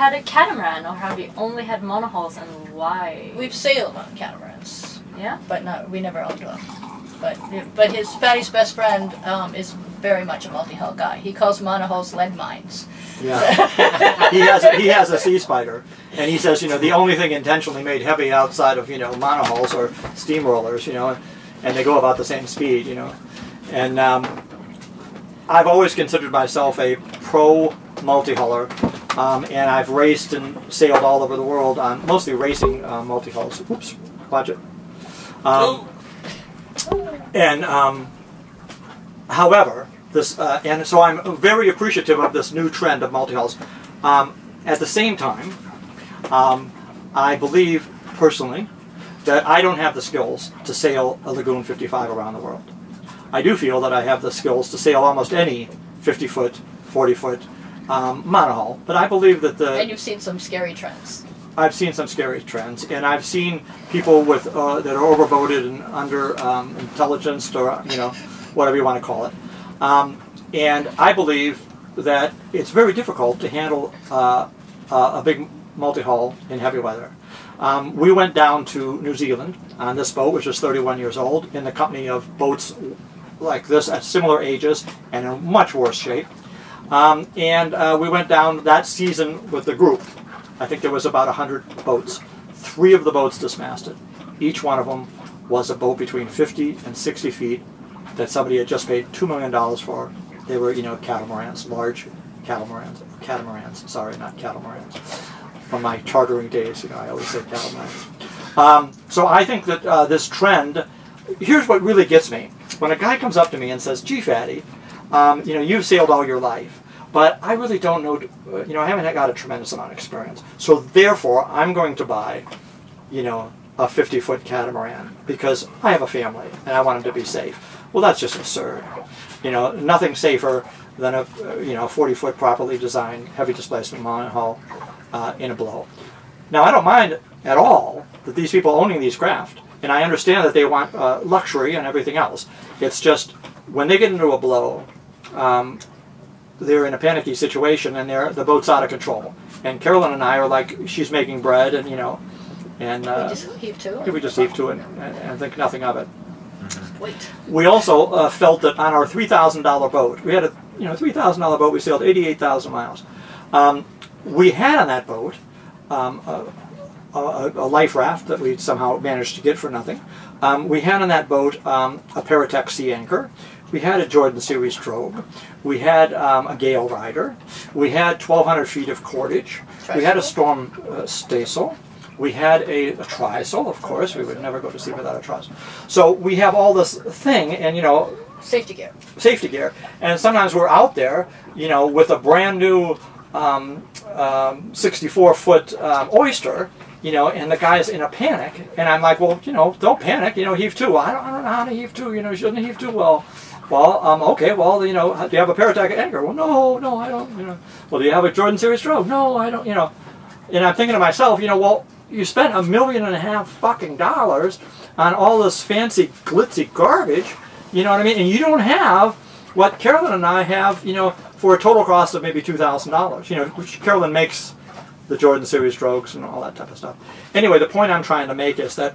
had a catamaran, or have you only had monohulls, and why? We've sailed on catamarans. Yeah? But we never owned one. But Fatty's best friend is very much a multi-hull guy. He calls monohulls lead mines. Yeah. he has a sea spider, and he says, you know, the only thing intentionally made heavy outside of, you know, monohulls or steamrollers, you know, and they go about the same speed, you know. And I've always considered myself a pro multi-huller, and I've raced and sailed all over the world on mostly racing multi-hulls. Oops, watch it. And however, this and so I'm very appreciative of this new trend of multi-hulls. At the same time, I believe personally that I don't have the skills to sail a Lagoon 55 around the world. I do feel that I have the skills to sail almost any 50-foot, 40-foot monohull, but I believe that And you've seen some scary trends. I've seen some scary trends, and I've seen people with that are overboated and under intelligenced, or you know, whatever you want to call it. And I believe that it's very difficult to handle a big multi-hull in heavy weather. We went down to New Zealand on this boat, which is 31 years old, in the company of boats like this at similar ages and in much worse shape. We went down that season with the group. I think there was about 100 boats. 3 of the boats dismasted. Each one of them was a boat between 50 and 60 feet that somebody had just paid $2 million for. They were, you know, catamarans, large catamarans. Catamarans, sorry, not catamarans. From my chartering days, you know, I always say catamarans. So I think that this trend, here's what really gets me. When a guy comes up to me and says, gee, Fatty, you know, you've sailed all your life, but I really don't know, you know, I haven't got a tremendous amount of experience. So therefore, I'm going to buy, you know, a 50-foot catamaran because I have a family and I want them to be safe. Well, that's just absurd. You know, nothing safer than a, you know, 40-foot properly designed heavy displacement monohull in a blow. Now, I don't mind at all that these people owning these craft, and I understand that they want luxury and everything else. It's just when they get into a blow, they're in a panicky situation and the boat's out of control. And Carolyn and I are like, she's making bread, and you know, and we just heave to it. We just heave to it and think nothing of it. Wait. We also felt that on our $3,000 boat, we had a $3,000 boat. We sailed 88,000 miles. We had on that boat a life raft that we somehow managed to get for nothing. We had on that boat a Paratech sea anchor. We had a Jordan Series drogue. We had a gale rider. We had 1,200 feet of cordage. We had a storm staysail. We had a trysail, of course. We would never go to sea without a trysail. So we have all this thing, and you know, safety gear. Safety gear. And sometimes we're out there, you know, with a brand new 64-foot oyster, you know, and the guy's in a panic, and I'm like, well, you know, don't panic, you know, heave to. I don't know how to heave to, you know, shouldn't heave to. Well, okay, well, you know, do you have a Paratech anchor? Well, no, I don't, you know. Well, do you have a Jordan Series drogue? No, I don't, you know. And I'm thinking to myself, you know, well, you spent $1.5 million fucking dollars on all this fancy glitzy garbage, you know what I mean? And you don't have what Carolyn and I have, you know, for a total cost of maybe $2,000, you know, which Carolyn makes the Jordan Series drogues and all that type of stuff. Anyway, the point I'm trying to make is that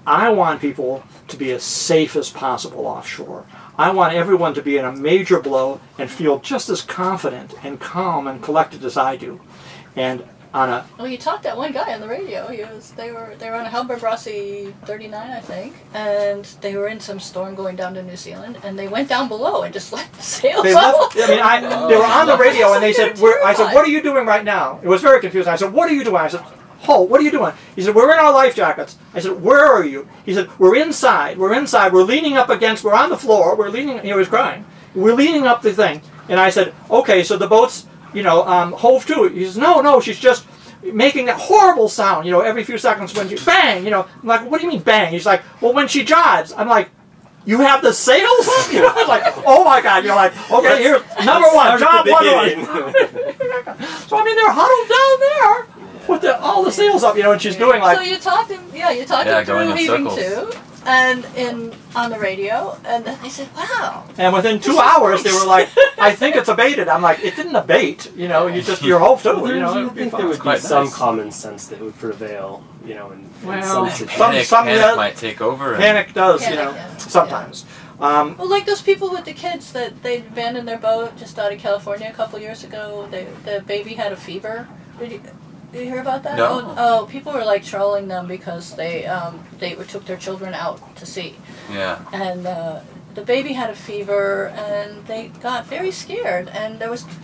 I want people to be as safe as possible offshore. I want everyone to be in a major blow and feel just as confident and calm and collected as I do. And on a... Well, you talked to that one guy on the radio. They were on a Halberg Rossi 39, I think, and they were in some storm going down to New Zealand, and they went down below and just let the sails up. They were on the radio, and they said, I said, what are you doing right now? It was very confusing. I said, what are you doing? I said, Holt, what are you doing? He said, we're in our life jackets. I said, where are you? He said, we're inside. We're inside. We're leaning up against, we're on the floor. We're leaning, he was crying. We're leaning up the thing. And I said, okay, so the boat's, you know, hove to. He says, no, she's just making that horrible sound, you know, every few seconds when she, bang, you know. I'm like, what do you mean bang? He's like, well, when she jives. I'm like, you have the sails up? You know, I'm like, oh my God. You're like, okay, here's number one, job one. So, I mean, they're huddled down there with all the sails up, you know, and she's doing like... So you talked him through heaving too. and on the radio, and then they said, "Wow!" And within 2 hours, they were like, "I think it's abated." I'm like, "It didn't abate. You know, you just your hope to Well, you know." I think there would be some common sense that would prevail. You know, in some situations. Panic might take over. Panic does, Panic, you know, yeah. sometimes. Well, like those people with the kids that they abandoned their boat just out of California a couple years ago. The baby had a fever. Did you hear about that? No. Oh, people were like trolling them because they took their children out to sea. Yeah. And the baby had a fever, and they got very scared. And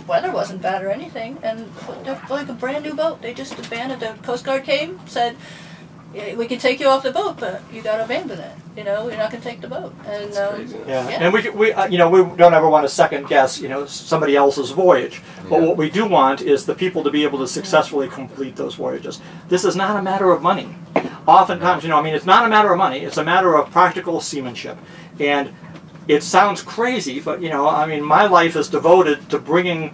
weather wasn't bad or anything. And they're like a brand new boat. They just abandoned. The Coast Guard came, said, "Yeah, we can take you off the boat, but you got to abandon it. You know, you're not going to take the boat." And yeah, and we you know, we don't ever want to second guess, you know, somebody else's voyage. But what we do want is the people to be able to successfully complete those voyages. This is not a matter of money. Oftentimes, you know, I mean, it's not a matter of money. It's a matter of practical seamanship. And it sounds crazy, but, you know, I mean, my life is devoted to bringing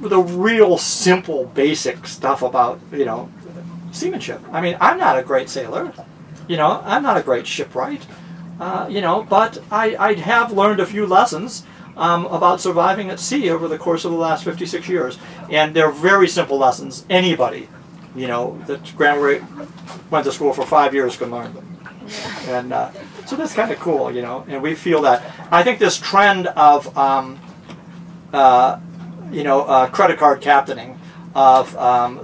the real simple, basic stuff about, you know, seamanship. I mean, I'm not a great sailor. You know, I'm not a great shipwright. You know, but I have learned a few lessons about surviving at sea over the course of the last 56 years. And they're very simple lessons. Anybody, you know, that went to school for 5 years can learn them. And so that's kind of cool, you know, and we feel that. I think this trend of, you know, credit card captaining, of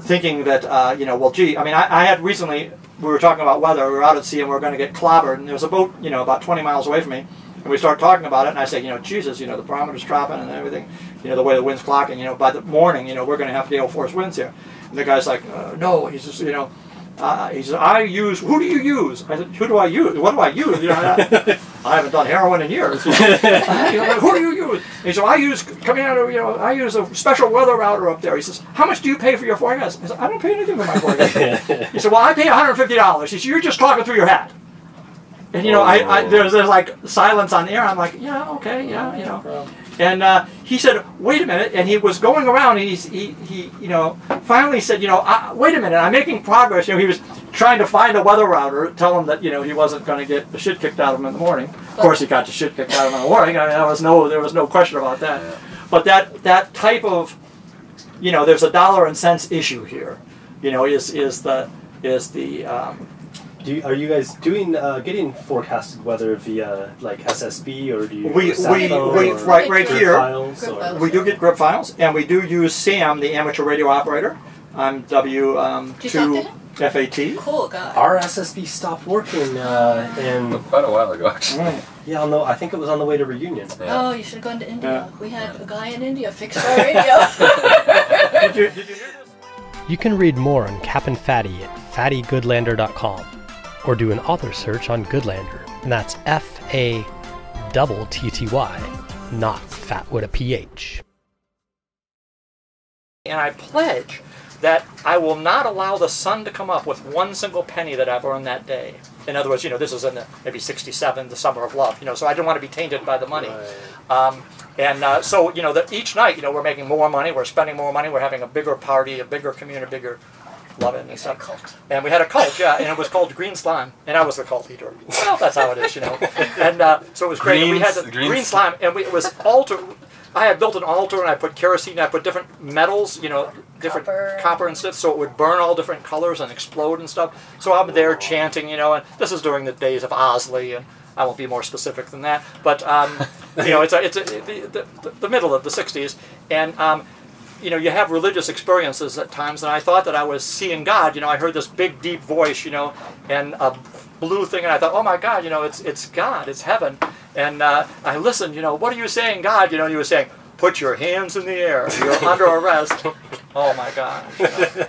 thinking that, you know, well, gee, I mean, I had recently, we were talking about weather, we were out at sea and we were going to get clobbered, and there was a boat, you know, about 20 miles away from me, and we started talking about it, and I said, you know, Jesus, you know, the barometer's dropping and everything, you know, the way the wind's clocking, you know, by the morning, you know, we're going to have gale force winds here. And the guy's like, no, he's just, you know, he said, who do you use? I said, who do I use? What do I use? You know, I haven't done heroin in years. You know, who do you use? He said, I use a special weather router up there. He says, how much do you pay for your forecast? I said, I don't pay anything for my forecast. He said, well, I pay $150. He said, you're just talking through your hat. And, you know, there's like silence on the air. I'm like, yeah, okay, yeah, you know. And he said, wait a minute, and he was going around, and he you know, finally said, you know, wait a minute, I'm making progress. You know, he was trying to find a weather router, tell him that, you know, he wasn't going to get the shit kicked out of him in the morning. Of course, he got the shit kicked out of him in the morning. I mean, there was no question about that. Yeah. But that type of, you know, there's a dollar and cents issue here. You know, is the are you guys doing getting forecasted weather via like SSB, or do you right here files, we do get grip files, and we do use Sam, the amateur radio operator. I'm W2FAT. Cool guy. Our SSB stopped working in quite a while ago, actually. Right. Yeah, no, I think it was on the way to Reunion. Yeah. Oh, you should have gone to India. We had a guy in India fix our radio. Did you hear this? You can read more on Cap and Fatty at fattygoodlander.com, or do an author search on Goodlander, and that's FATTY, not fat with a PH. And I pledge that I will not allow the sun to come up with one single penny that I've earned that day. In other words, you know, this is in maybe '67, the summer of love, you know, so I didn't want to be tainted by the money. Right. So, you know, each night, you know, we're making more money, we're spending more money, we're having a bigger party, a bigger community, bigger love it and stuff. Cult. And we had a cult, yeah, and it was called Green Slime, and I was the cult leader. Well, that's how it is, you know. And so it was great. We had the green slime, and it was altar. I had built an altar, and I put kerosene, and I put different metals, you know, different copper and stuff, so it would burn all different colors and explode and stuff. So I'm there chanting, you know, and this is during the days of Osley, and I won't be more specific than that. But you know, it's the middle of the '60s, and you know, you have religious experiences at times, and I thought that I was seeing God. You know, I heard this big, deep voice, you know, and a blue thing, and I thought, oh my God, you know, it's God, it's heaven. And I listened, you know, what are you saying, God? You know, and he was saying, put your hands in the air, you're under arrest. Oh my God. You know.